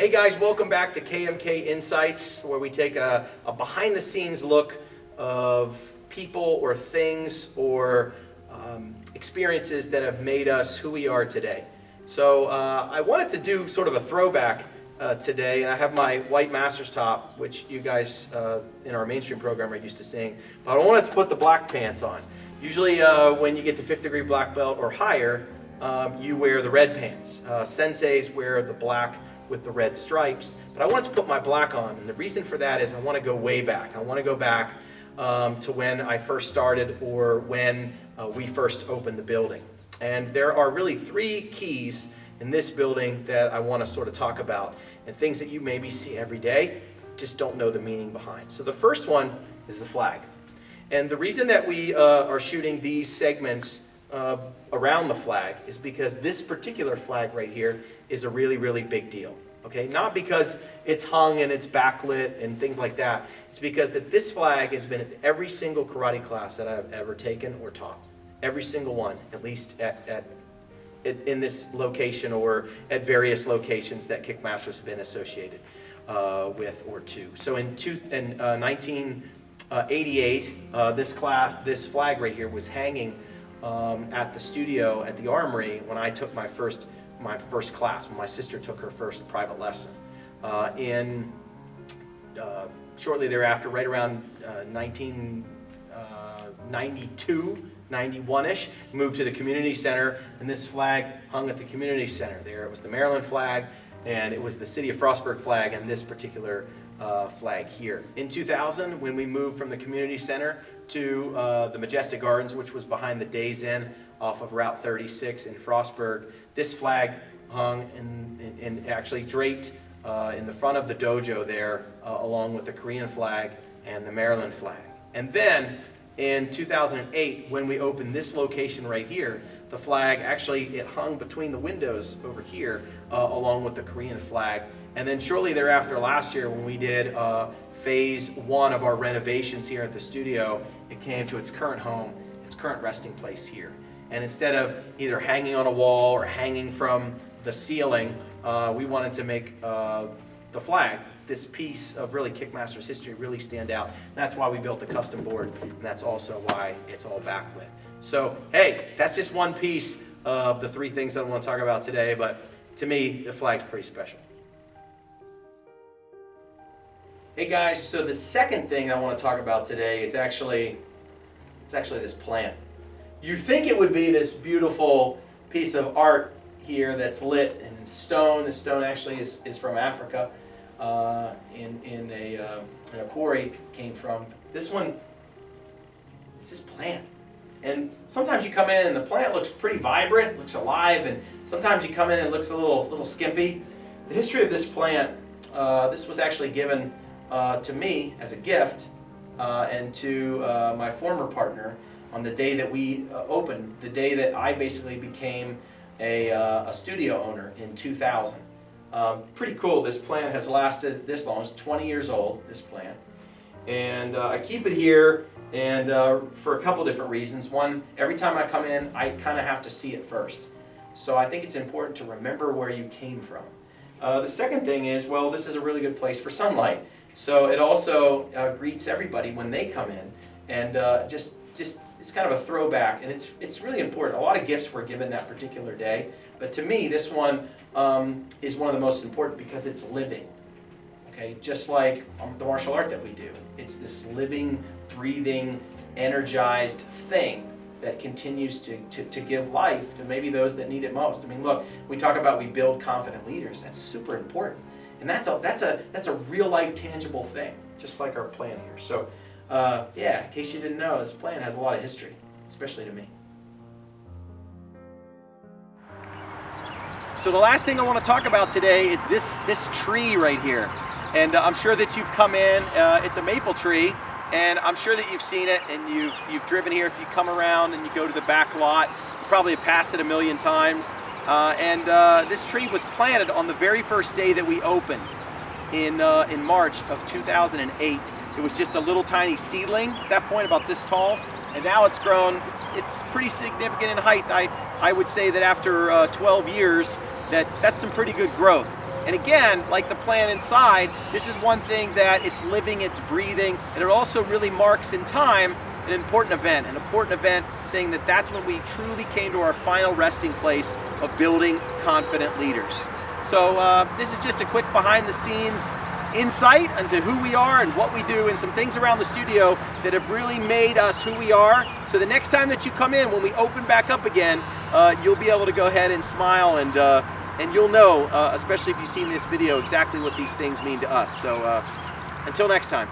Hey guys, welcome back to KMK Insights, where we take a behind-the-scenes look of people or things or experiences that have made us who we are today. So I wanted to do sort of a throwback today, and I have my white master's top, which you guys in our mainstream program are used to seeing, but I wanted to put the black pants on. Usually when you get to 5th degree black belt or higher, you wear the red pants. Senseis wear the black with the red stripes, but I wanted to put my black on, and the reason for that is I want to go way back. I want to go back to when I first started or when we first opened the building. And there are really 3 keys in this building that I want to sort of talk about, and things that you maybe see every day, just don't know the meaning behind. So the first one is the flag. And the reason that we are shooting these segments around the flag is because this particular flag right here is a really, really big deal. Okay, not because it's hung and it's backlit and things like that. It's because that this flag has been in every single karate class that I've ever taken or taught. Every single one, at least in this location or at various locations that Kickmasters have been associated with or to. So in 1988, this flag right here was hanging at the studio at the Armory when I took my first class, when my sister took her first private lesson. Shortly thereafter, right around 1992, 91-ish, moved to the community center, and this flag hung at the community center. There it was the Maryland flag, and it was the city of Frostburg flag, and this particular flag here. In 2000, when we moved from the community center to the Majestic Gardens, which was behind the Days Inn off of Route 36 in Frostburg, this flag hung and actually draped in the front of the dojo there, along with the Korean flag and the Maryland flag. And then in 2008, when we opened this location right here, the flag actually, it hung between the windows over here, along with the Korean flag. And then shortly thereafter, last year, when we did phase 1 of our renovations here at the studio, it came to its current home, its current resting place here. And instead of either hanging on a wall or hanging from the ceiling, we wanted to make the flag, this piece of really Kickmasters history, really stand out. That's why we built the custom board, and that's also why it's all backlit. So, hey, that's just one piece of the 3 things that I want to talk about today, but to me, the flag's pretty special. Hey guys, so the second thing I want to talk about today is actually this plant. You'd think it would be this beautiful piece of art here that's lit in stone. The stone actually is from Africa, in a quarry it came from. This one, it's this plant. And sometimes you come in and the plant looks pretty vibrant, looks alive, and sometimes you come in and it looks a little skimpy. The history of this plant, this was actually given to me as a gift and to my former partner on the day that we opened, the day that I basically became a studio owner in 2000. Pretty cool. This plant has lasted this long. It's 20 years old, this plant. And I keep it here and for a couple different reasons. One, every time I come in, I kind of have to see it first. So I think it's important to remember where you came from. The second thing is, well, this is a really good place for sunlight. So it also greets everybody when they come in, and just it's kind of a throwback, and it's really important. A lot of gifts were given that particular day, but to me, this one is one of the most important because it's living. Okay, just like the martial art that we do, it's this living, breathing, energized thing that continues to give life to maybe those that need it most. I mean, look, we talk about we build confident leaders. That's super important. And that's a real life tangible thing, just like our plan here. So yeah, in case you didn't know, this plan has a lot of history, especially to me. So the last thing I want to talk about today is this tree right here. And I'm sure that you've come in, it's a maple tree, and I'm sure that you've seen it and you've driven here. If you come around and you go to the back lot, you probably have passed it a million times. This tree was planted on the very first day that we opened in March of 2008. It was just a little tiny seedling at that point, about this tall, and now it's grown. It's pretty significant in height. I would say that after 12 years, that's some pretty good growth. And again, like the plan inside, this is one thing that it's living, it's breathing, and it also really marks in time an important event saying that that's when we truly came to our final resting place of building confident leaders. So this is just a quick behind the scenes insight into who we are and what we do and some things around the studio that have really made us who we are. So the next time that you come in, when we open back up again, you'll be able to go ahead and smile and you'll know, especially if you've seen this video, exactly what these things mean to us. So until next time.